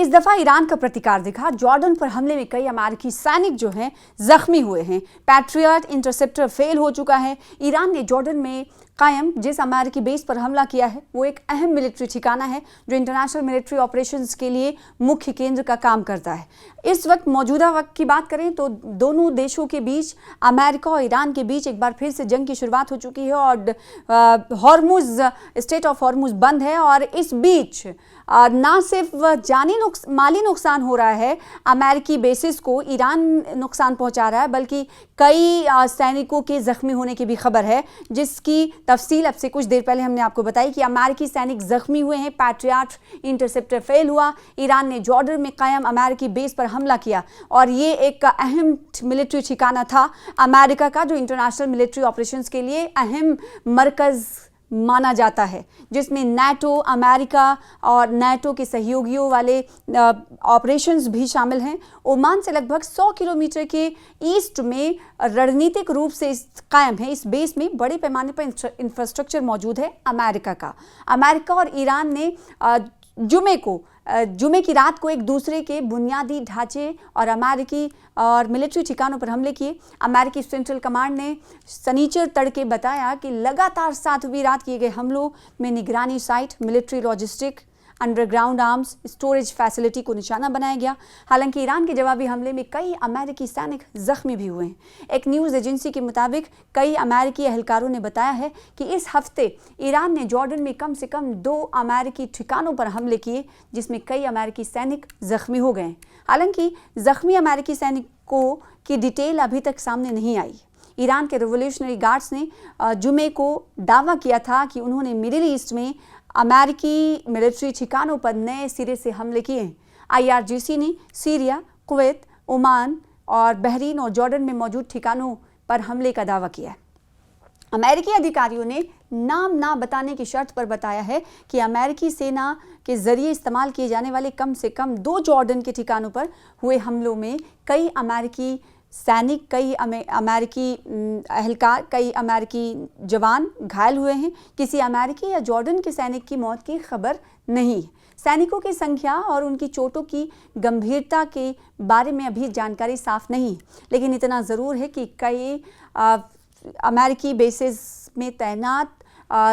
इस दफा ईरान का प्रतिकार दिखा। जॉर्डन पर हमले में कई अमेरिकी सैनिक जो हैं जख्मी हुए हैं। पैट्रियट इंटरसेप्टर फेल हो चुका है। ईरान ने जॉर्डन में कायम जिस अमेरिकी बेस पर हमला किया है वो एक अहम मिलिट्री ठिकाना है जो इंटरनेशनल मिलिट्री ऑपरेशंस के लिए मुख्य केंद्र का काम करता है। इस वक्त मौजूदा वक्त की बात करें तो दोनों देशों के बीच, अमेरिका और ईरान के बीच एक बार फिर से जंग की शुरुआत हो चुकी है और हॉर्मुज, स्ट्रेट ऑफ हॉर्मुज बंद है। और इस बीच ना सिर्फ माली नुकसान हो रहा है, अमेरिकी बेसिस को ईरान नुकसान पहुंचा रहा है, बल्कि कई सैनिकों के जख्मी होने की भी खबर है, जिसकी तफसील अब से कुछ देर पहले हमने आपको बताई कि अमेरिकी सैनिक जख्मी हुए हैं। पैट्रियट इंटरसेप्टर फेल हुआ। ईरान ने जॉर्डन में कायम अमेरिकी बेस पर हमला किया और ये एक अहम मिलिट्री ठिकाना था अमेरिका का, जो इंटरनेशनल मिलिट्री ऑपरेशंस के लिए अहम मरकज माना जाता है, जिसमें नाटो, अमेरिका और नाटो के सहयोगियों वाले ऑपरेशंस भी शामिल हैं। ओमान से लगभग 100 किलोमीटर के ईस्ट में रणनीतिक रूप से कायम है। इस बेस में बड़े पैमाने पर इंफ्रास्ट्रक्चर मौजूद है अमेरिका का। अमेरिका और ईरान ने जुमे की रात को एक दूसरे के बुनियादी ढांचे और अमेरिकी और मिलिट्री ठिकानों पर हमले किए। अमेरिकी सेंट्रल कमांड ने शनिचर तड़के बताया कि लगातार 7वीं रात किए गए हमलों में निगरानी site, military logistic, underground arms storage facility को निशाना बनाया गया। हालांकि ईरान के जवाबी हमले में कई अमेरिकी सैनिक जख्मी भी हुए हैं। एक न्यूज़ एजेंसी के मुताबिक कई अमेरिकी एहलकारों ने बताया है कि इस हफ्ते ईरान ने जॉर्डन में कम से कम 2 अमेरिकी ठिकानों पर हमले किए, जिसमें कई अमेरिकी सैनिक जख्मी हो गए। हालांकि जख्मी अमेरिकी सैनिकों की डिटेल अभी तक सामने नहीं आई। ईरान के रिवोल्यूशनरी गार्ड्स ने जुमे को दावा किया था कि उन्होंने मिडिल ईस्ट में अमेरिकी मिलिट्री ठिकानों पर नए सिरे से हमले किए हैं। IRGC ने सीरिया, कुवैत, ओमान और बहरीन और जॉर्डन में मौजूद ठिकानों पर हमले का दावा किया है। अमेरिकी अधिकारियों ने नाम ना बताने की शर्त पर बताया है कि अमेरिकी सेना के जरिए इस्तेमाल किए जाने वाले कम से कम 2 जॉर्डन के ठिकानों पर हुए हमलों में कई अमेरिकी सैनिक, कई अमेरिकी एहलकार, कई अमेरिकी जवान घायल हुए हैं। किसी अमेरिकी या जॉर्डन के सैनिक की मौत की खबर नहीं है। सैनिकों की संख्या और उनकी चोटों की गंभीरता के बारे में अभी जानकारी साफ नहीं है, लेकिन इतना ज़रूर है कि कई अमेरिकी बेसिस में तैनात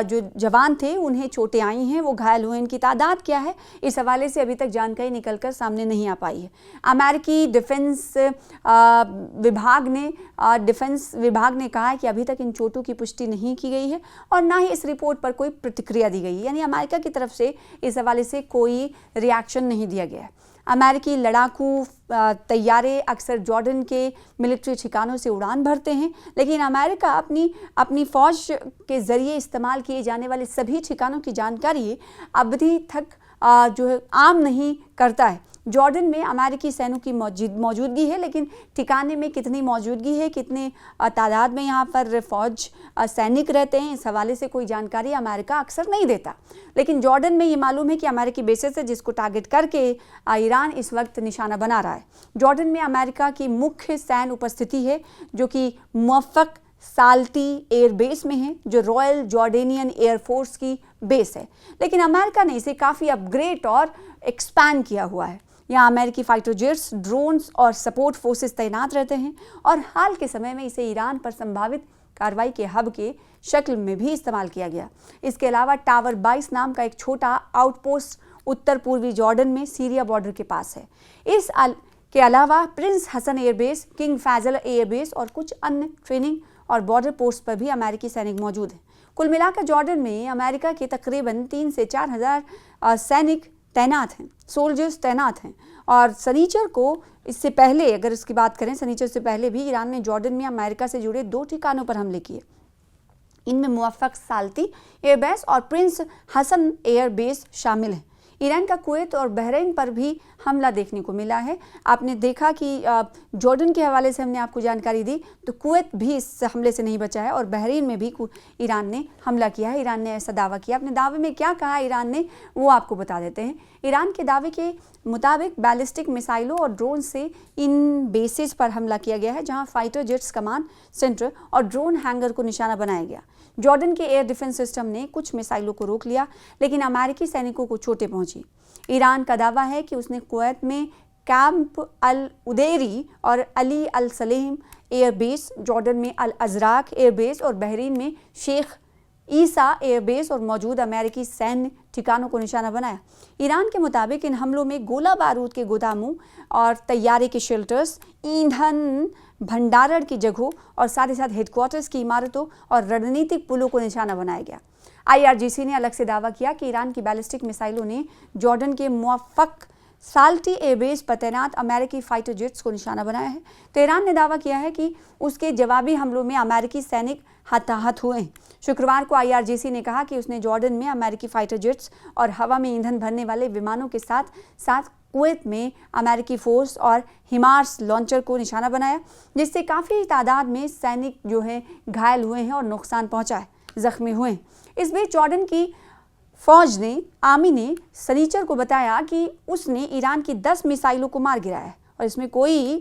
जो जवान थे उन्हें चोटें आई हैं, वो घायल हुए। इनकी तादाद क्या है, इस हवाले से अभी तक जानकारी निकलकर सामने नहीं आ पाई है। अमेरिकी डिफेंस विभाग ने कहा है कि अभी तक इन चोटों की पुष्टि नहीं की गई है और ना ही इस रिपोर्ट पर कोई प्रतिक्रिया दी गई है, यानी अमेरिका की तरफ से इस हवाले से कोई रिएक्शन नहीं दिया गया है। अमेरिकी लड़ाकू तैयारे अक्सर जॉर्डन के मिलिट्री ठिकानों से उड़ान भरते हैं, लेकिन अमेरिका अपनी फ़ौज के ज़रिए इस्तेमाल किए जाने वाले सभी ठिकानों की जानकारी अवधि तक जो है आम नहीं करता है। जॉर्डन में अमेरिकी सैनिकों की मौजूदगी है, लेकिन ठिकाने में कितनी मौजूदगी है, कितने तादाद में यहाँ पर फ़ौज सैनिक रहते हैं, इस हवाले से कोई जानकारी अमेरिका अक्सर नहीं देता। लेकिन जॉर्डन में ये मालूम है कि अमेरिकी बेसिस है जिसको टारगेट करके ईरान इस वक्त निशाना बना रहा है। जॉर्डन में अमेरिका की मुख्य सैन्य उपस्थिति है जो कि मुवफ़्फ़क़ साल्टी एयर बेस में है, जो रॉयल जॉर्डेनियन एयर फोर्स की बेस है। लेकिन अमेरिका ने इसे काफ़ी अपग्रेड और एक्सपैंड किया हुआ है। यहाँ अमेरिकी फाइटर जेट्स, ड्रोन्स और सपोर्ट फोर्सेस तैनात रहते हैं और हाल के समय में इसे ईरान पर संभावित कार्रवाई के हब के शक्ल में भी इस्तेमाल किया गया। इसके अलावा टावर 22 नाम का एक छोटा आउटपोस्ट उत्तर पूर्वी जॉर्डन में सीरिया बॉर्डर के पास है। के अलावा prince Hassan airbase, king Faisal airbase और कुछ अन्य ट्रेनिंग और बॉर्डर पोस्ट पर भी अमेरिकी सैनिक मौजूद हैं। कुल मिलाकर जॉर्डन में अमेरिका के तकरीबन 3 से 4 हज़ार सैनिक तैनात हैं, सोल्जर्स तैनात हैं। और शनिचर को, इससे पहले अगर इसकी बात करें, शनिचर से पहले भी ईरान ने जॉर्डन में अमेरिका से जुड़े 2 ठिकानों पर हमले किए। इनमें मुवफ़्फ़क़ साल्ती एयरबेस और प्रिंस हसन एयरबेस शामिल हैं। ईरान का कुवैत और बहरीन पर भी हमला देखने को मिला है। आपने देखा कि जॉर्डन के हवाले से हमने आपको जानकारी दी, तो कुवैत भी इस हमले से नहीं बचा है और बहरीन में भी ईरान ने हमला किया है। ईरान ने ऐसा दावा किया। अपने दावे में क्या कहा ईरान ने, वो आपको बता देते हैं। ईरान के दावे के मुताबिक बैलिस्टिक मिसाइलों और ड्रोन से इन बेसिस पर हमला किया गया है, जहां फाइटर जेट्स कमांड सेंटर और ड्रोन हैंगर को निशाना बनाया गया। जॉर्डन के एयर डिफेंस सिस्टम ने कुछ मिसाइलों को रोक लिया, लेकिन अमेरिकी सैनिकों को चोटें पहुंची। पहुंची। ईरान का दावा है कि उसने कुवैत में कैंप अल उदेरी और अली अल सलेम एयरबेस, जॉर्डन में अल अजराक एयरबेस और बहरीन में शेख ईसा एयरबेस और मौजूद अमेरिकी सैन्य ठिकानों को निशाना बनाया। ईरान के मुताबिक इन हमलों में गोला बारूद के गोदामों और तैयारी के शेल्टर्स, ईंधन भंडारण की जगहों और साथ ही साथ हेडक्वार्टर्स की इमारतों और रणनीतिक पुलों को निशाना बनाया गया। IRGC ने अलग से दावा किया कि ईरान की बैलिस्टिक मिसाइलों ने जॉर्डन के मुवफ़्फ़क़ साल्टी एयरबेस पर तैनात अमेरिकी फाइटर जेट्स को निशाना बनाया है। तो ईरान ने दावा किया है कि उसके जवाबी हमलों में अमेरिकी सैनिक हताहत हुए हैं। शुक्रवार को IRGC ने कहा कि उसने जॉर्डन में अमेरिकी फाइटर जेट्स और हवा में ईंधन भरने वाले विमानों के साथ साथ कुवैत में अमेरिकी फोर्स और हिमार्स लॉन्चर को निशाना बनाया, जिससे काफ़ी तादाद में सैनिक जो है घायल हुए हैं और नुकसान पहुंचा है, जख्मी हुए हैं। इस बीच जॉर्डन की फौज ने आर्मी ने शनिचर को बताया कि उसने ईरान की 10 मिसाइलों को मार गिराया है और इसमें कोई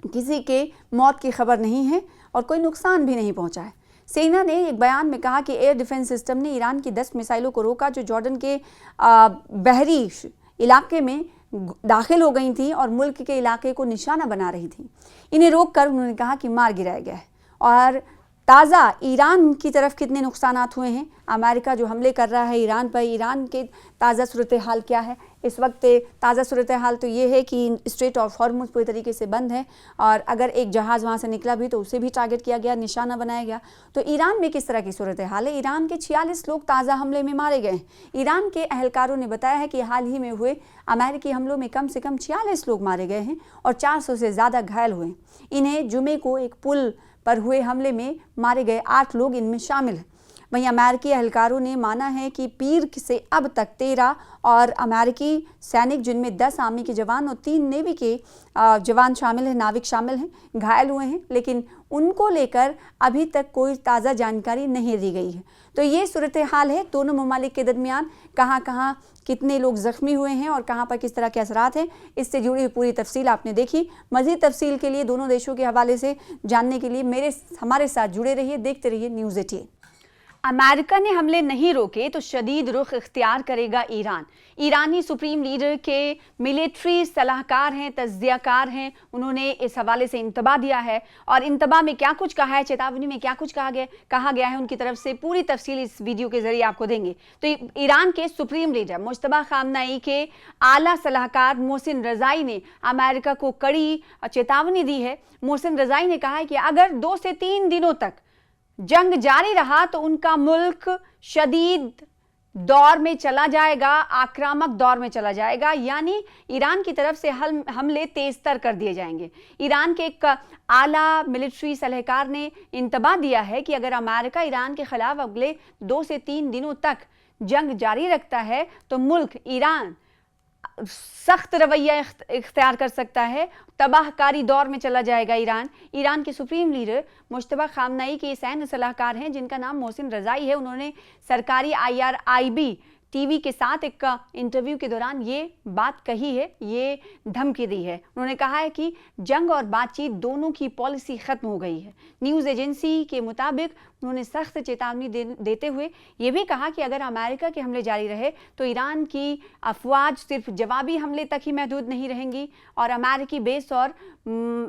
किसी के मौत की खबर नहीं है और कोई नुकसान भी नहीं पहुंचा है। सेना ने एक बयान में कहा कि एयर डिफेंस सिस्टम ने ईरान की 10 मिसाइलों को रोका जो जॉर्डन के बहरी इलाके में दाखिल हो गई थी और मुल्क के इलाके को निशाना बना रही थी। इन्हें रोककर उन्होंने कहा कि मार गिराया गया है। और ताज़ा ईरान की तरफ कितने नुकसानात हुए हैं, अमेरिका जो हमले कर रहा है ईरान पर, ईरान के ताज़ा सूरत हाल क्या है इस वक्त? ताज़ा सूरत हाल तो ये है कि स्ट्रेट ऑफ हॉर्मुज़ पूरी तरीके से बंद है और अगर एक जहाज़ वहाँ से निकला भी तो उसे भी टारगेट किया गया, निशाना बनाया गया। तो ईरान में किस तरह की सूरत हाल है? ईरान के 46 लोग ताज़ा हमले में मारे गए। ईरान के अहलकारों ने बताया है कि हाल ही में हुए अमेरिकी हमलों में कम से कम 46 लोग मारे गए हैं और 400 से ज़्यादा घायल हुए। इन्हें जुमे को एक पुल पर हुए हमले में मारे गए 8 लोग इनमें शामिल हैं। वहीं अमेरिकी अहलकारों ने माना है कि पीर से अब तक 13 और अमेरिकी सैनिक, जिनमें 10 आर्मी के जवान और 3 नेवी के जवान शामिल हैं, नाविक शामिल हैं, घायल हुए हैं, लेकिन उनको लेकर अभी तक कोई ताज़ा जानकारी नहीं दी गई है। तो ये सूरत हाल है दोनों ममालिक के दरमियान, कहाँ कहाँ कितने लोग ज़ख्मी हुए हैं और कहाँ पर किस तरह के असरात हैं, इससे जुड़ी हुई पूरी तफसील आपने देखी। मज़ीद तफसील के लिए दोनों देशों के हवाले से जानने के लिए हमारे साथ जुड़े रहिए, देखते रहिए न्यूज़ 18। अमेरिका ने हमले नहीं रोके तो शदीद रुख इख्तियार करेगा ईरान। ईरानी सुप्रीम लीडर के मिलिट्री सलाहकार हैं, तज्जियाकार हैं, उन्होंने इस हवाले से इंतबा दिया है और इंतबा में क्या कुछ कहा है, चेतावनी में क्या कुछ कहा गया है उनकी तरफ से, पूरी तफसील इस वीडियो के जरिए आपको देंगे। तो ईरान के सुप्रीम लीडर मुश्तबा खामनाई के आला सलाहकार मोहसिन रज़ाई ने अमेरिका को कड़ी चेतावनी दी है। मोहसिन रज़ाई ने कहा है कि अगर 2 से 3 दिनों तक जंग जारी रहा तो उनका मुल्क शदीद दौर में चला जाएगा, आक्रामक दौर में चला जाएगा, यानी ईरान की तरफ से हमले तेजतर कर दिए जाएंगे। ईरान के एक आला मिलिट्री सलाहकार ने इंतबा दिया है कि अगर अमेरिका ईरान के खिलाफ अगले 2 से 3 दिनों तक जंग जारी रखता है तो मुल्क ईरान सख्त रवैया इख्तियार कर सकता है, तबाहकारी दौर में चला जाएगा ईरान के सुप्रीम लीडर मुश्तबा खामनाई के सैन्य सलाहकार हैं जिनका नाम मोहसिन रज़ाई है। उन्होंने सरकारी IRIB टीवी के साथ एक इंटरव्यू के दौरान ये बात कही है, ये धमकी दी है। उन्होंने कहा है कि जंग और बातचीत दोनों की पॉलिसी खत्म हो गई है। न्यूज़ एजेंसी के मुताबिक उन्होंने सख्त चेतावनी देते हुए ये भी कहा कि अगर अमेरिका के हमले जारी रहे तो ईरान की अफवाज सिर्फ जवाबी हमले तक ही महदूद नहीं रहेंगी और अमेरिकी बेस और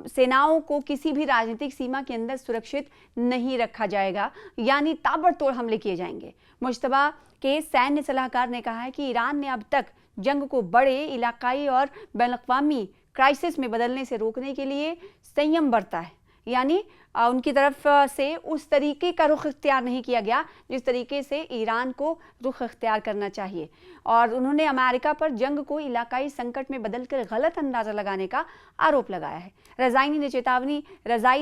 सेनाओं को किसी भी राजनीतिक सीमा के अंदर सुरक्षित नहीं रखा जाएगा, यानी ताबड़तोड़ हमले किए जाएंगे। मुश्तबा के सैन्य सलाहकार ने कहा है कि ईरान ने अब तक जंग को बड़े इलाकाई और बैनुल-अक़वामी क्राइसिस में बदलने से रोकने के लिए संयम बरता है, यानी उनकी तरफ से उस तरीके का रुख इख्तियार नहीं किया गया जिस तरीके से ईरान को रुख इख्तियार करना चाहिए। और उन्होंने अमेरिका पर जंग को इलाकाई संकट में बदलकर गलत अंदाज़ा लगाने का आरोप लगाया है। रज़ाई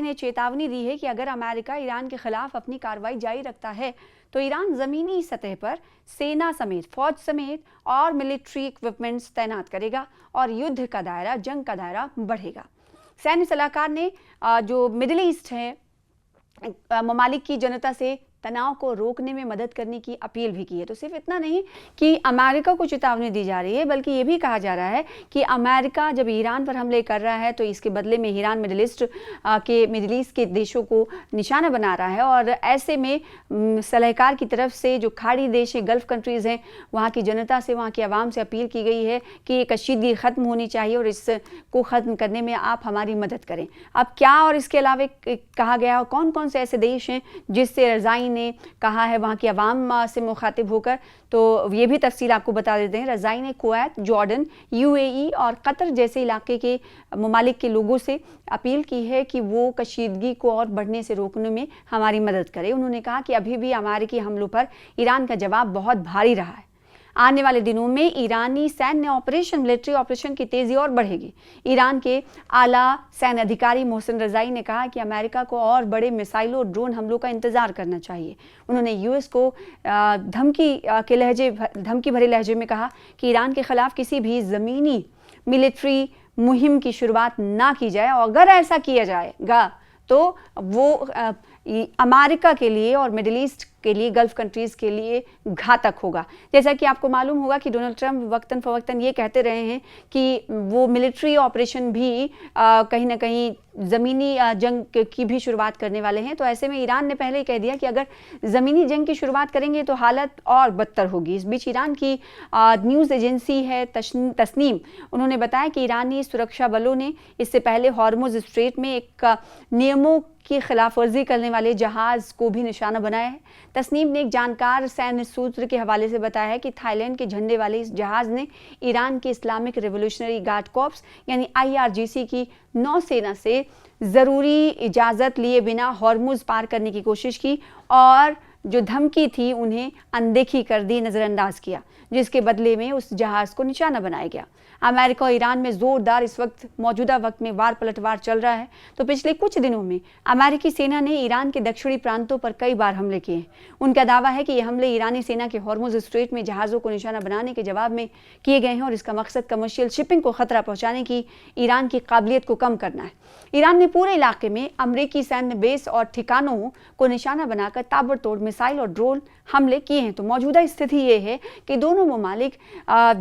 ने चेतावनी दी है कि अगर अमेरिका ईरान के खिलाफ अपनी कार्रवाई जारी रखता है तो ईरान ज़मीनी सतह पर सेना समेत, फौज समेत और मिलिट्री इक्विपमेंट्स तैनात करेगा और युद्ध का दायरा, जंग का दायरा बढ़ेगा। सैन्य सलाहकार ने जो मिडिल ईस्ट है ममालिक की जनता से तनाव को रोकने में मदद करने की अपील भी की है। तो सिर्फ इतना नहीं कि अमेरिका को चेतावनी दी जा रही है, बल्कि ये भी कहा जा रहा है कि अमेरिका जब ईरान पर हमले कर रहा है तो इसके बदले में ईरान मिडिल ईस्ट के देशों को निशाना बना रहा है। और ऐसे में सलाहकार की तरफ से जो खाड़ी देश हैं, गल्फ कंट्रीज़ हैं, वहाँ की जनता से, वहाँ की आवाम से अपील की गई है कि ये कशीदगी ख़त्म होनी चाहिए और इसको ख़त्म करने में आप हमारी मदद करें। अब क्या और इसके अलावा कहा गया, कौन कौन से ऐसे देश हैं जिससे रज़ाई ने कहा है वहाँ की आवाम से मुखातिब होकर, तो ये भी तफसील आपको बता देते हैं। रज़ाई ने कुवैत, जॉर्डन, यूएई और कतर जैसे इलाके के ममालिक के लोगों से अपील की है कि वो कशीदगी को और बढ़ने से रोकने में हमारी मदद करें। उन्होंने कहा कि अभी भी अमेरिकी हमलों पर ईरान का जवाब बहुत भारी रहा है। आने वाले दिनों में ईरानी सैन्य ऑपरेशन, मिलिट्री ऑपरेशन की तेज़ी और बढ़ेगी। ईरान के आला सैन्य अधिकारी मोहसिन रज़ाई ने कहा कि अमेरिका को और बड़े मिसाइलों और ड्रोन हमलों का इंतज़ार करना चाहिए। उन्होंने यूएस को धमकी भरे लहजे में कहा कि ईरान के खिलाफ किसी भी ज़मीनी मिलिट्री मुहिम की शुरुआत ना की जाए, और अगर ऐसा किया जाएगा तो वो अमेरिका के लिए और मिडिल ईस्ट के लिए, गल्फ कंट्रीज़ के लिए घातक होगा। जैसा कि आपको मालूम होगा कि डोनाल्ड ट्रंप वक्तन फ़वक्तन ये कहते रहे हैं कि वो मिलिट्री ऑपरेशन भी कहीं ना कहीं ज़मीनी जंग की भी शुरुआत करने वाले हैं। तो ऐसे में ईरान ने पहले ही कह दिया कि अगर ज़मीनी जंग की शुरुआत करेंगे तो हालत और बदतर होगी। इस बीच ईरान की न्यूज़ एजेंसी है तस्नीम, उन्होंने बताया कि ईरानी सुरक्षा बलों ने इससे पहले हॉर्मुज़ स्ट्रेट में एक नियमों की खिलाफ वर्जी करने वाले जहाज़ को भी निशाना बनाया है। तस्नीम ने एक जानकार सैन्य सूत्र के हवाले से बताया है कि थाईलैंड के झंडे वाले इस जहाज़ ने ईरान के इस्लामिक रिवोल्यूशनरी गार्ड कॉर्प्स यानी IRGC की नौसेना से ज़रूरी इजाज़त लिए बिना हॉर्मुज़ पार करने की कोशिश की और जो धमकी थी उन्हें अनदेखी कर दी, नज़रअंदाज किया, जिसके बदले में उस जहाज़ को निशाना बनाया गया। अमेरिका और ईरान में ज़ोरदार इस वक्त मौजूदा वक्त में वार पलटवार चल रहा है। तो पिछले कुछ दिनों में अमेरिकी सेना ने ईरान के दक्षिणी प्रांतों पर कई बार हमले किए हैं। उनका दावा है कि ये हमले ईरानी सेना के हॉर्मुज़ स्ट्रेट में जहाज़ों को निशाना बनाने के जवाब में किए गए हैं और इसका मकसद कमर्शियल शिपिंग को खतरा पहुँचाने की ईरान की काबिलियत को कम करना है। ईरान ने पूरे इलाके में अमरीकी सैन्य बेस और ठिकानों को निशाना बनाकर ताबड़तोड़ मिसाइल और ड्रोन हमले किए हैं। तो मौजूदा स्थिति ये है कि दोनों ममालिक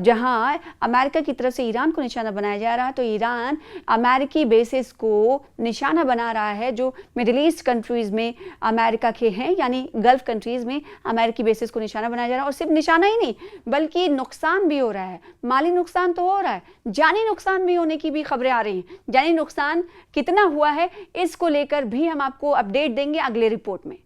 जहां अमेरिका की तरफ से ईरान को निशाना बनाया जा रहा है, तो ईरान अमेरिकी बेसिस को निशाना बना रहा है जो मिडिल ईस्ट कंट्रीज़ में अमेरिका के हैं, यानी गल्फ कंट्रीज़ में अमेरिकी बेसिस को निशाना बनाया जा रहा है। और सिर्फ निशाना ही नहीं, बल्कि नुकसान भी हो रहा है। माली नुकसान तो हो रहा है, जानी नुकसान भी होने की भी खबरें आ रही हैं। जानी नुकसान कितना हुआ है इसको लेकर भी हम आपको अपडेट देंगे अगले रिपोर्ट में।